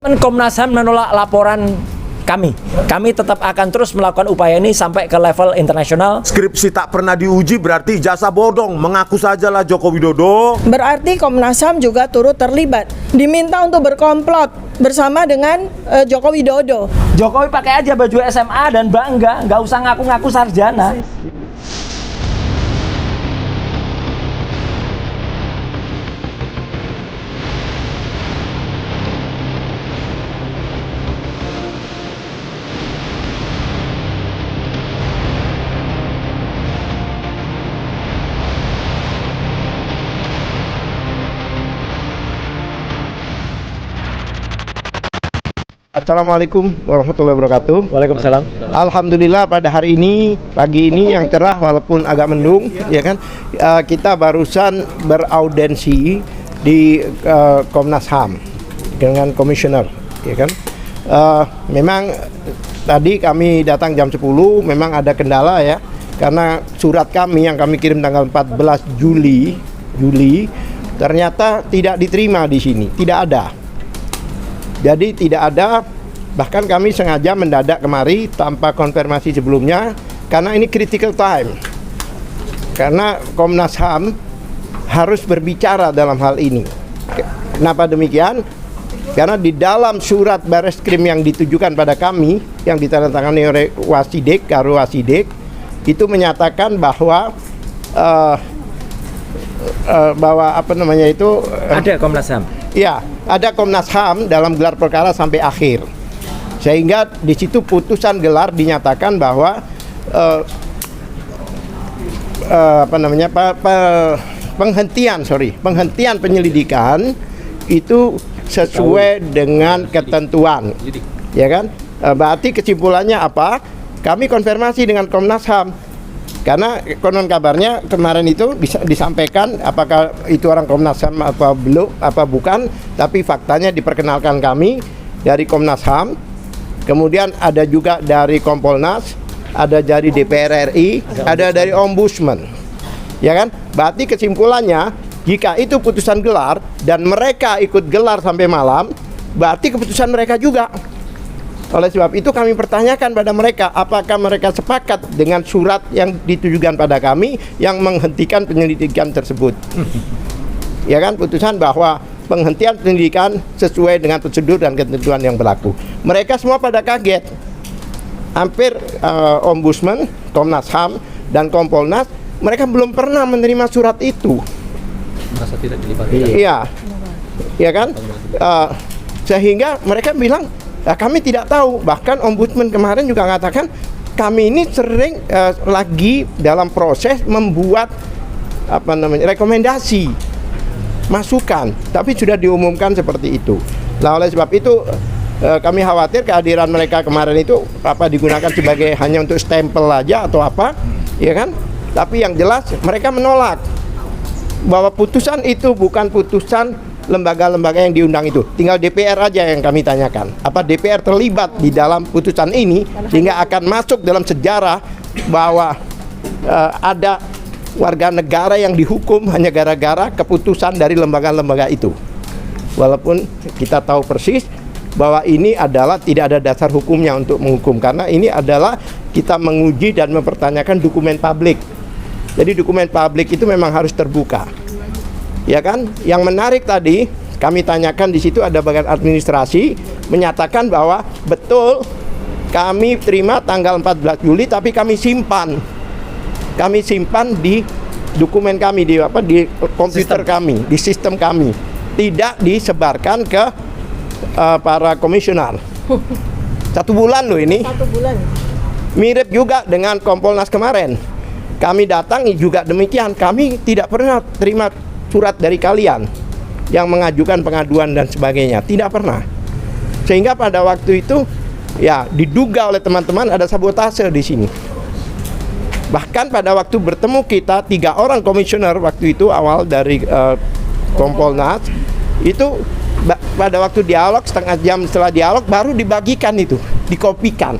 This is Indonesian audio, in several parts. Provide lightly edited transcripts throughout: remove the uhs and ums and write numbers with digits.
Komnas HAM menolak laporan kami. Kami tetap akan terus melakukan upaya ini sampai ke level internasional. Skripsi tak pernah diuji berarti jasa bodong. Mengaku sajalah Joko Widodo. Berarti Komnas HAM juga turut terlibat. Diminta untuk berkomplot bersama dengan Joko Widodo. Jokowi pakai aja baju SMA dan bangga, nggak usah ngaku-ngaku sarjana. Assalamualaikum warahmatullahi wabarakatuh. Waalaikumsalam. Alhamdulillah pada hari ini, pagi ini yang cerah walaupun agak mendung, ya kan, kita barusan beraudensi di Komnas HAM dengan komisioner, ya kan. Memang tadi kami datang jam 10, memang ada kendala ya, karena surat kami yang kami kirim tanggal 14 Juli ternyata tidak diterima di sini, tidak ada. Jadi tidak ada, bahkan kami sengaja mendadak kemari tanpa konfirmasi sebelumnya karena ini critical time. Karena Komnas HAM harus berbicara dalam hal ini. Kenapa demikian? Karena di dalam surat Bareskrim yang ditujukan pada kami, yang ditandatangani oleh Wasidek, Karo Wasidek, itu menyatakan bahwa Ada Komnas HAM. ya, ada Komnas HAM dalam gelar perkara sampai akhir. Sehingga di situ putusan gelar dinyatakan bahwa penghentian penyelidikan itu sesuai dengan ketentuan. Ya kan? Berarti kesimpulannya apa? Kami konfirmasi dengan Komnas HAM. Karena konon kabarnya kemarin itu bisa disampaikan apakah itu orang Komnas HAM apa belum, apa bukan, tapi faktanya diperkenalkan kami dari Komnas HAM, kemudian ada juga dari Kompolnas, ada dari DPR RI, ada dari Ombudsman, ya kan? Berarti kesimpulannya jika itu putusan gelar dan mereka ikut gelar sampai malam, berarti keputusan mereka juga. Oleh sebab itu kami pertanyakan pada mereka, apakah mereka sepakat dengan surat yang ditujukan pada kami yang menghentikan penyelidikan tersebut. Ya kan, putusan bahwa penghentian penyelidikan sesuai dengan prosedur dan ketentuan yang berlaku. Mereka semua pada kaget. Hampir Ombudsman, Komnas HAM, dan Kompolnas, mereka belum pernah menerima surat itu. Merasa tidak dilibatkan. Iya, ya kan? Sehingga mereka bilang, kami tidak tahu. Bahkan Ombudsman kemarin juga mengatakan kami ini sering lagi dalam proses membuat rekomendasi, masukan, tapi sudah diumumkan seperti itu. Nah, oleh sebab itu kami khawatir kehadiran mereka kemarin itu digunakan sebagai hanya untuk stempel aja atau apa, ya kan? Tapi yang jelas mereka menolak bahwa putusan itu bukan putusan lembaga-lembaga yang diundang itu. Tinggal DPR aja yang kami tanyakan. Apa DPR terlibat di dalam putusan ini sehingga akan masuk dalam sejarah bahwa ada warga negara yang dihukum hanya gara-gara keputusan dari lembaga-lembaga itu. Walaupun kita tahu persis bahwa ini adalah tidak ada dasar hukumnya untuk menghukum, karena ini adalah kita menguji dan mempertanyakan dokumen publik. Jadi dokumen publik itu memang harus terbuka. Ya kan? Yang menarik tadi kami tanyakan di situ ada bagian administrasi menyatakan bahwa betul kami terima tanggal 14 Juli tapi kami simpan. Kami simpan di dokumen kami di komputer kami, di sistem kami. Tidak disebarkan ke para komisioner. 1 bulan loh ini. 1 bulan. Mirip juga dengan Kompolnas kemarin. Kami datang juga demikian. Kami tidak pernah terima surat dari kalian yang mengajukan pengaduan dan sebagainya, tidak pernah. Sehingga pada waktu itu ya diduga oleh teman-teman ada sabotase di sini. Bahkan pada waktu bertemu kita 3 orang komisioner waktu itu awal dari Kompolnas itu pada waktu dialog setengah jam setelah dialog baru dibagikan itu, dikopikan.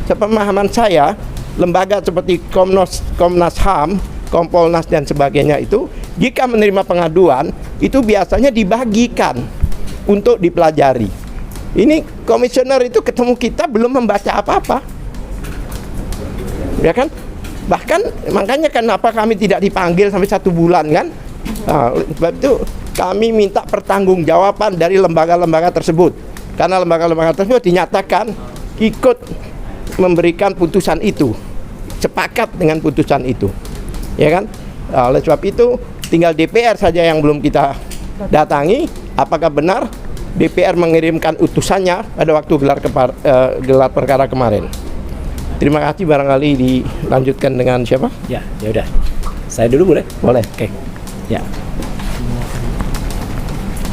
Sepemahaman saya lembaga seperti Komnas HAM, Kompolnas dan sebagainya itu jika menerima pengaduan itu biasanya dibagikan untuk dipelajari. Ini komisioner itu ketemu kita belum membaca apa-apa, ya kan? Bahkan makanya kenapa kami tidak dipanggil sampai 1 bulan kan? Nah, sebab itu kami minta pertanggungjawaban dari lembaga-lembaga tersebut, karena lembaga-lembaga tersebut dinyatakan ikut memberikan putusan itu, sepakat dengan putusan itu, ya kan? Nah, oleh sebab itu tinggal DPR saja yang belum kita datangi. Apakah benar DPR mengirimkan utusannya pada waktu gelar perkara kemarin? Terima kasih, barangkali dilanjutkan dengan siapa? Ya udah. Saya dulu boleh? Boleh. Oke. Ya.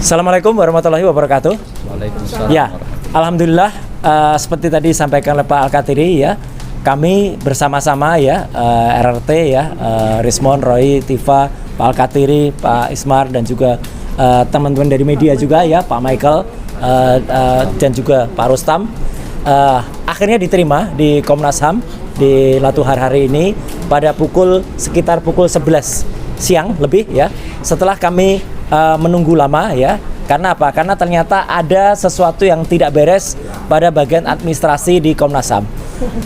Assalamualaikum warahmatullahi wabarakatuh. Waalaikumsalam. Ya, alhamdulillah seperti tadi disampaikan oleh Pak Al-Katiri ya, kami bersama-sama ya RRT ya, Rismon, Roy, Tifa, Pak Al-Katiri, Pak Ismar dan juga teman-teman dari media juga ya, Pak Michael dan juga Pak Rustam akhirnya diterima di Komnas HAM di Latuhar hari ini pada sekitar pukul 11 siang lebih ya, setelah kami menunggu lama ya. Karena apa? Karena ternyata ada sesuatu yang tidak beres pada bagian administrasi di Komnas HAM.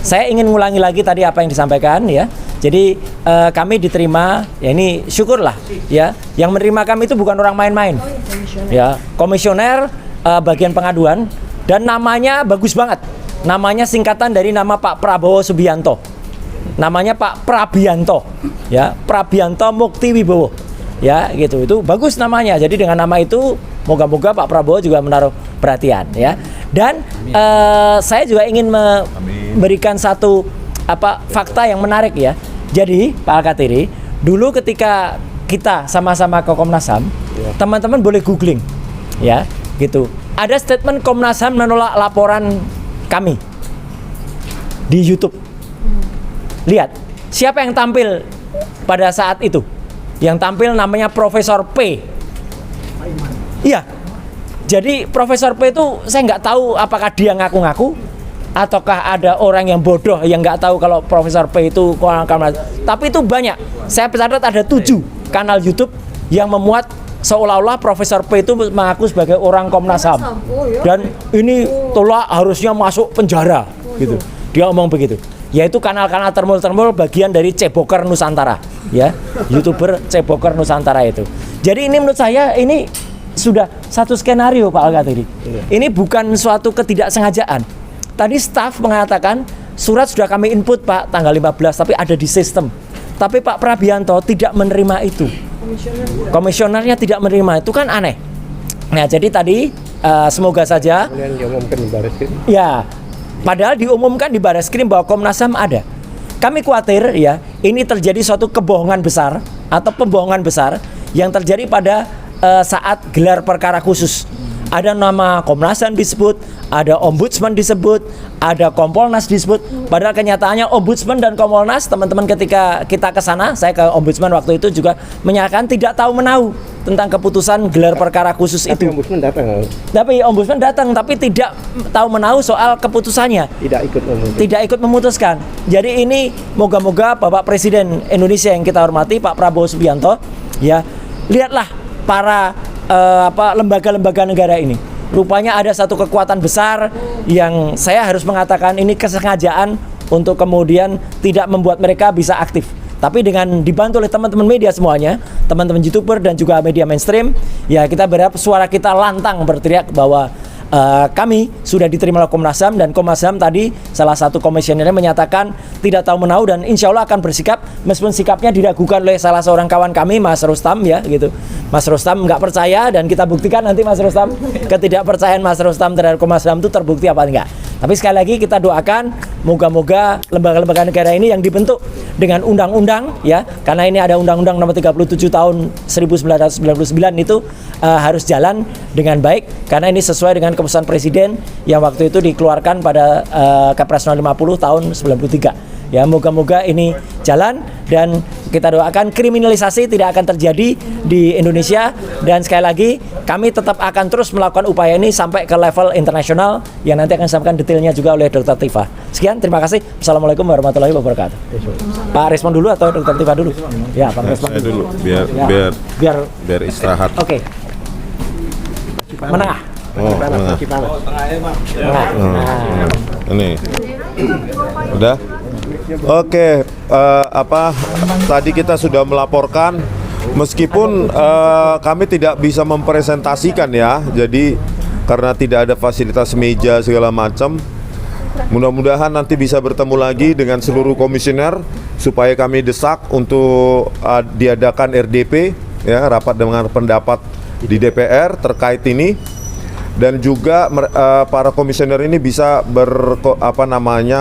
Saya ingin mengulangi lagi tadi apa yang disampaikan ya. Jadi kami diterima, ya ini syukurlah ya. Yang menerima kami itu bukan orang main-main. Ya, komisioner bagian pengaduan dan namanya bagus banget. Namanya singkatan dari nama Pak Prabowo Subianto. Namanya Pak Prabianto. Ya, Prabianto Mukti Wibowo. Ya, gitu. Itu bagus namanya. Jadi dengan nama itu moga-moga Pak Prabowo juga menaruh perhatian ya. Dan saya juga ingin memberikan satu fakta yang menarik ya. Jadi Pak Al-Katiri, dulu ketika kita sama-sama ke Komnas HAM, teman-teman boleh googling ya, gitu. Ada statement Komnas HAM menolak laporan kami di YouTube. Lihat, siapa yang tampil pada saat itu? Yang tampil namanya Profesor P. Iya. Jadi Profesor P itu saya nggak tahu apakah dia ngaku-ngaku ataukah ada orang yang bodoh yang nggak tahu kalau Profesor P itu Komnas. Tapi itu banyak. Saya catat ada 7 kanal YouTube yang memuat seolah-olah Profesor P itu mengaku sebagai orang Komnas HAM. Dan ini tolak harusnya masuk penjara gitu. Dia ngomong begitu. Yaitu kanal-kanal termul-termul bagian dari Ceboker Nusantara ya. YouTuber Ceboker Nusantara itu. Jadi ini menurut saya ini sudah satu skenario Pak Al-Katiri. Ini bukan suatu ketidaksengajaan. Tadi staf mengatakan surat sudah kami input Pak tanggal 15 tapi ada di sistem. Tapi Pak Prabianto tidak menerima itu. Komisionernya tidak menerima, itu kan aneh. Nah, jadi tadi semoga saja diumumkan di Barreskrim. Ya, padahal diumumkan di Barreskrim bahwa Komnas HAM ada. Kami khawatir ya, ini terjadi suatu kebohongan besar atau pembohongan besar yang terjadi pada saat gelar perkara khusus. Ada nama Komnas HAM disebut, ada Ombudsman disebut, ada Kompolnas disebut. Padahal kenyataannya Ombudsman dan Kompolnas, teman-teman ketika kita ke sana, saya ke Ombudsman waktu itu juga menyatakan tidak tahu menahu tentang keputusan gelar perkara khusus itu. Ombudsman datang. Tapi Ombudsman datang tapi tidak tahu menahu soal keputusannya. Tidak ikut memutuskan. Jadi ini moga-moga Bapak Presiden Indonesia yang kita hormati Pak Prabowo Subianto ya, lihatlah para lembaga-lembaga negara ini. Rupanya ada satu kekuatan besar yang saya harus mengatakan ini kesengajaan untuk kemudian tidak membuat mereka bisa aktif. Tapi dengan dibantu oleh teman-teman media semuanya, teman-teman YouTuber dan juga media mainstream, ya kita berharap suara kita lantang berteriak bahwa kami sudah diterima oleh Komnas HAM, dan Komnas HAM tadi salah satu komisionernya menyatakan tidak tahu menahu dan insya Allah akan bersikap meskipun sikapnya diragukan oleh salah seorang kawan kami Mas Rustam ya gitu. Mas Rustam nggak percaya dan kita buktikan nanti Mas Rustam ketidakpercayaan Mas Rustam terhadap Komnas HAM itu terbukti apa enggak. Tapi sekali lagi kita doakan moga-moga lembaga-lembaga negara ini yang dibentuk dengan undang-undang ya, karena ini ada Undang-Undang Nomor 37 Tahun 1999 itu harus jalan dengan baik karena ini sesuai dengan keputusan Presiden yang waktu itu dikeluarkan pada Kepres No. 50 Tahun 93. Ya, moga-moga ini jalan dan kita doakan kriminalisasi tidak akan terjadi di Indonesia, dan sekali lagi kami tetap akan terus melakukan upaya ini sampai ke level internasional yang nanti akan disampaikan detailnya juga oleh Dr. Tifa. Sekian, terima kasih. Assalamualaikum warahmatullahi wabarakatuh. Pak Rismon dulu atau Dr. Tifa dulu? Ya, Pak Rismon Saya dulu ya. biar istirahat. Oke. Menengah. Ini udah. Oke, tadi kita sudah melaporkan, meskipun kami tidak bisa mempresentasikan ya, jadi karena tidak ada fasilitas meja segala macam. Mudah-mudahan nanti bisa bertemu lagi dengan seluruh komisioner supaya kami desak untuk diadakan RDP ya, rapat dengan pendapat di DPR terkait ini, dan juga para komisioner ini bisa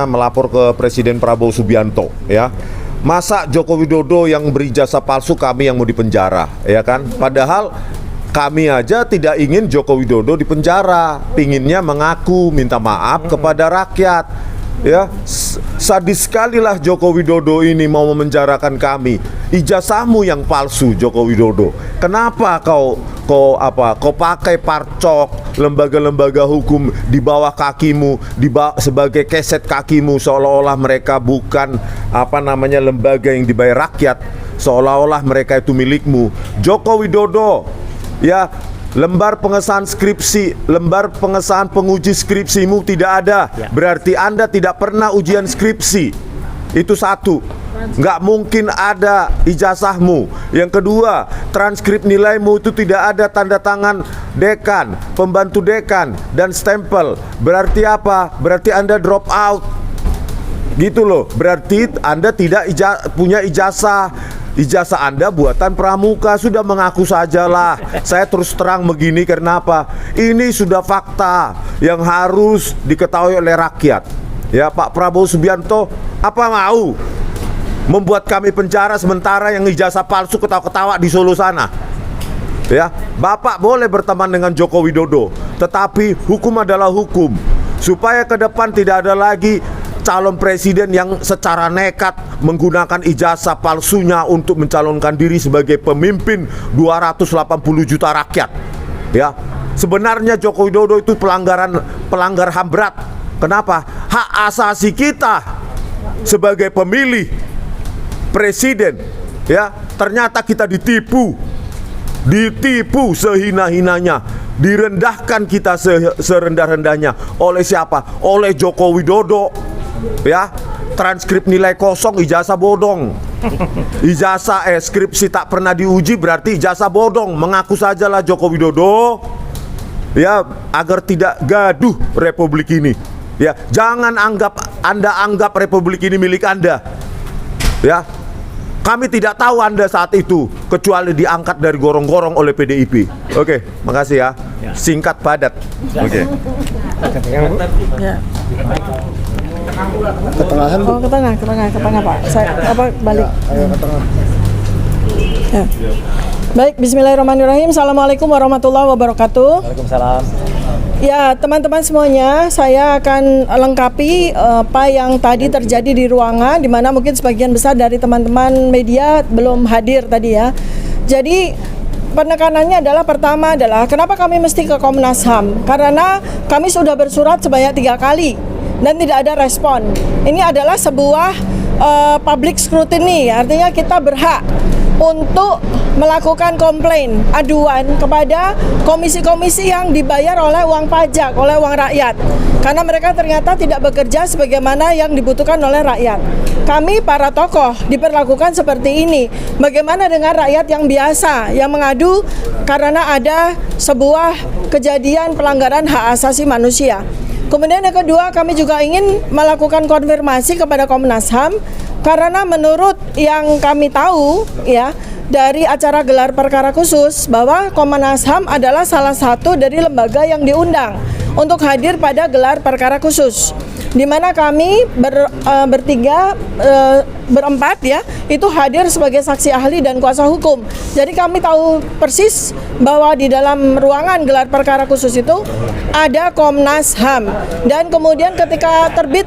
melapor ke Presiden Prabowo Subianto ya. Masa Joko Widodo yang berijazah palsu kami yang mau dipenjara ya kan? Padahal kami aja tidak ingin Joko Widodo dipenjara, pinginnya mengaku minta maaf kepada rakyat. Ya, sadis sekali lah Joko Widodo ini mau memenjarakan kami. Ijazahmu yang palsu, Joko Widodo. Kenapa kau pakai parcok lembaga-lembaga hukum di bawah kakimu, sebagai keset kakimu, seolah-olah mereka bukan lembaga yang dibayar rakyat, seolah-olah mereka itu milikmu. Joko Widodo, ya, lembar pengesahan skripsi, lembar pengesahan penguji skripsimu tidak ada. Berarti Anda tidak pernah ujian skripsi. Itu satu. Nggak mungkin ada ijazahmu. Yang kedua, transkrip nilaimu itu tidak ada tanda tangan dekan, pembantu dekan, dan stempel. Berarti apa? Berarti Anda drop out. Gitu loh. Berarti Anda tidak punya ijazah. Ijazah Anda buatan pramuka. Sudah mengaku sajalah. Saya terus terang begini karena apa? Ini sudah fakta yang harus diketahui oleh rakyat. Ya, Pak Prabowo Subianto apa mau membuat kami penjara sementara yang ijazah palsu ketawa-ketawa di Solo sana? Ya, Bapak boleh berteman dengan Joko Widodo, tetapi hukum adalah hukum. Supaya ke depan tidak ada lagi calon presiden yang secara nekat menggunakan ijazah palsunya untuk mencalonkan diri sebagai pemimpin 280 juta rakyat. Ya, sebenarnya Joko Widodo itu pelanggar HAM berat. Kenapa? Hak asasi kita sebagai pemilih presiden, ya, ternyata kita ditipu sehina-hinanya, direndahkan kita serendah-rendahnya. Oleh siapa? Oleh Joko Widodo. Ya, transkrip nilai kosong, ijazah bodong. Ijazah skripsi tak pernah diuji berarti ijazah bodong. Mengaku sajalah Joko Widodo, ya, agar tidak gaduh republik ini. Ya, jangan Anda anggap republik ini milik Anda. Ya, kami tidak tahu Anda saat itu kecuali diangkat dari gorong-gorong oleh PDIP. Oke, makasih ya. Singkat padat. Oke. Ya. Ke tengah Pak. Saya balik. Ayo ke tengah. Ya. Baik, bismillahirrahmanirrahim. Assalamualaikum warahmatullahi wabarakatuh. Waalaikumsalam. Ya, teman-teman semuanya, saya akan lengkapi apa yang tadi terjadi di ruangan, di mana mungkin sebagian besar dari teman-teman media belum hadir tadi ya. Jadi penekanannya adalah, pertama adalah kenapa kami mesti ke Komnas HAM? Karena kami sudah bersurat sebanyak 3 kali dan tidak ada respon. Ini adalah sebuah public scrutiny, artinya kita berhak untuk melakukan komplain, aduan kepada komisi-komisi yang dibayar oleh uang pajak, oleh uang rakyat, karena mereka ternyata tidak bekerja sebagaimana yang dibutuhkan oleh rakyat. Kami para tokoh diperlakukan seperti ini. Bagaimana dengan rakyat yang biasa yang mengadu karena ada sebuah kejadian pelanggaran hak asasi manusia? Kemudian yang kedua, kami juga ingin melakukan konfirmasi kepada Komnas HAM, karena menurut yang kami tahu ya dari acara gelar perkara khusus, bahwa Komnas HAM adalah salah satu dari lembaga yang diundang untuk hadir pada gelar perkara khusus, di mana kami berempat ya itu hadir sebagai saksi ahli dan kuasa hukum. Jadi kami tahu persis bahwa di dalam ruangan gelar perkara khusus itu ada Komnas HAM, dan kemudian ketika terbit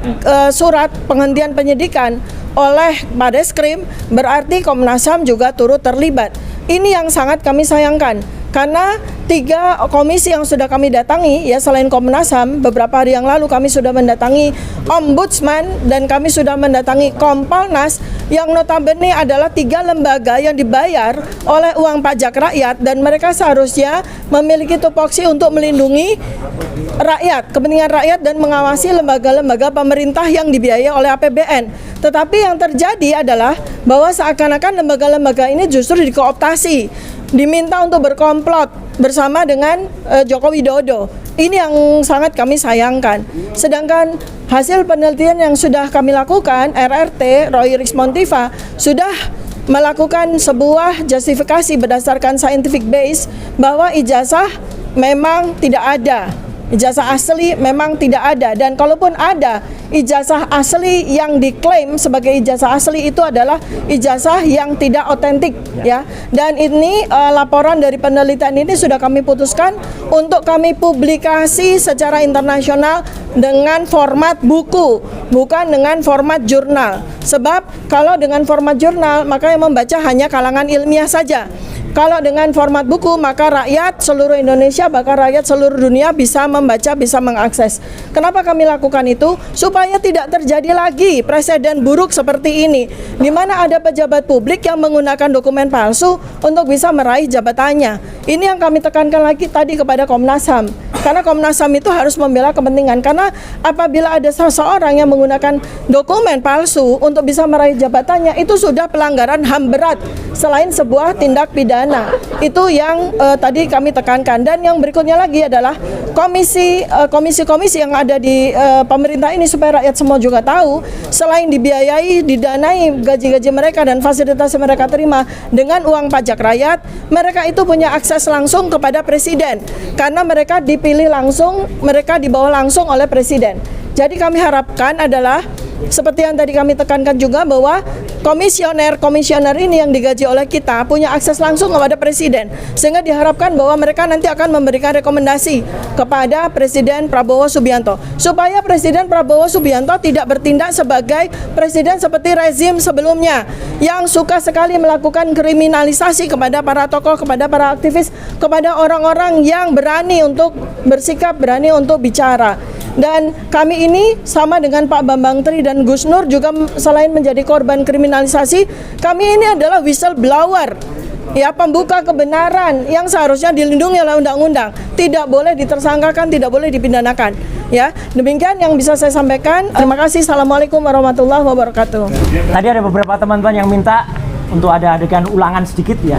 surat penghentian penyidikan oleh Barreskrim, berarti Komnas HAM juga turut terlibat. Ini yang sangat kami sayangkan, Karena 3 komisi yang sudah kami datangi, ya selain Komnas HAM, beberapa hari yang lalu kami sudah mendatangi Ombudsman dan kami sudah mendatangi Kompolnas, yang notabene adalah 3 lembaga yang dibayar oleh uang pajak rakyat, dan mereka seharusnya memiliki tupoksi untuk melindungi rakyat, kepentingan rakyat, dan mengawasi lembaga-lembaga pemerintah yang dibiayai oleh APBN. Tetapi yang terjadi adalah bahwa seakan-akan lembaga-lembaga ini justru dikooptasi, diminta untuk berkomplot bersama dengan Joko Widodo. Ini yang sangat kami sayangkan. Sedangkan hasil penelitian yang sudah kami lakukan, RRT, Roy Rismon Tiva, sudah melakukan sebuah justifikasi berdasarkan scientific base bahwa ijazah memang tidak ada. Ijazah asli memang tidak ada, dan kalaupun ada, ijazah asli yang diklaim sebagai ijazah asli itu adalah ijazah yang tidak otentik, ya. Dan ini laporan dari penelitian ini sudah kami putuskan untuk kami publikasi secara internasional dengan format buku, bukan dengan format jurnal. Sebab kalau dengan format jurnal, maka yang membaca hanya kalangan ilmiah saja. Kalau dengan format buku, maka rakyat seluruh Indonesia, bahkan rakyat seluruh dunia bisa membaca, bisa mengakses. Kenapa kami lakukan itu? Supaya tidak terjadi lagi presiden buruk seperti ini, di mana ada pejabat publik yang menggunakan dokumen palsu untuk bisa meraih jabatannya. Ini yang kami tekankan lagi tadi kepada Komnas HAM. Karena Komnas HAM itu harus membela kepentingan. Karena apabila ada seseorang yang menggunakan dokumen palsu untuk bisa meraih jabatannya, itu sudah pelanggaran HAM berat selain sebuah tindak pidana. Itu yang tadi kami tekankan. Dan yang berikutnya lagi adalah komisi-komisi yang ada di pemerintah ini, supaya rakyat semua juga tahu, selain dibiayai, didanai gaji-gaji mereka dan fasilitas yang mereka terima dengan uang pajak rakyat, mereka itu punya akses langsung kepada presiden. Karena mereka dipilih langsung, mereka dibawa langsung oleh presiden. Jadi kami harapkan adalah seperti yang tadi kami tekankan juga, bahwa komisioner ini yang digaji oleh kita punya akses langsung kepada presiden, sehingga diharapkan bahwa mereka nanti akan memberikan rekomendasi kepada Presiden Prabowo Subianto, supaya Presiden Prabowo Subianto tidak bertindak sebagai presiden seperti rezim sebelumnya yang suka sekali melakukan kriminalisasi kepada para tokoh, kepada para aktivis, kepada orang-orang yang berani untuk bersikap, berani untuk bicara. Dan kami ini sama dengan Pak Bambang Tri dan Gus Nur juga, selain menjadi korban kriminalisasi, kami ini adalah whistleblower, ya, pembuka kebenaran yang seharusnya dilindungi oleh undang-undang, tidak boleh ditersangkakan, tidak boleh dipidanakan. Ya, demikian yang bisa saya sampaikan. Terima kasih. Assalamualaikum warahmatullahi wabarakatuh. Tadi ada beberapa teman-teman yang minta untuk ada adegan ulangan sedikit, ya.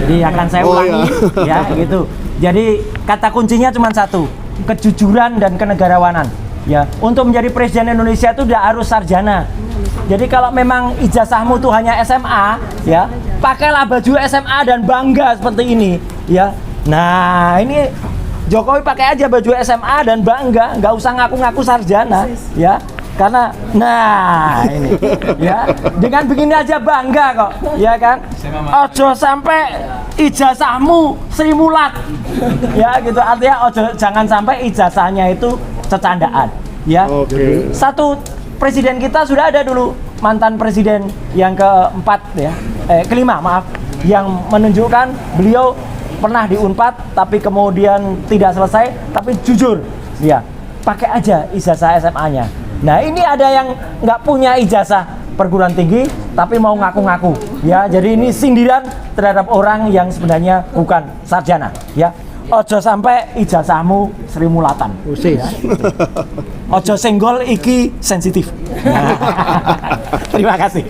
Jadi akan saya ulangi, ya, gitu. Jadi kata kuncinya cuma satu, kejujuran dan kenegarawanan. Ya, untuk menjadi presiden Indonesia itu tidak harus sarjana. Jadi kalau memang ijazahmu tuh hanya SMA, ya, pakailah baju SMA dan bangga seperti ini, ya. Nah, ini Jokowi pakai aja baju SMA dan bangga, nggak usah ngaku-ngaku sarjana, ya. Karena, nah ini, ya, dengan begini aja bangga kok, ya kan? Ojo sampai ijazahmu Sri Mulat, ya gitu. Artinya jangan sampai ijazahnya itu cecandaan, ya. Satu presiden kita sudah ada dulu, mantan presiden yang kelima, maaf, yang menunjukkan beliau pernah di Unpad, tapi kemudian tidak selesai, tapi jujur, ya, pakai aja ijazah SMA-nya. Nah, ini ada yang nggak punya ijazah perguruan tinggi tapi mau ngaku-ngaku, ya. Jadi ini sindiran terhadap orang yang sebenarnya bukan sarjana, ya. Ojo sampai ijazahmu Sri Mulatan, ya. Ojo senggol iki sensitif. Terima kasih.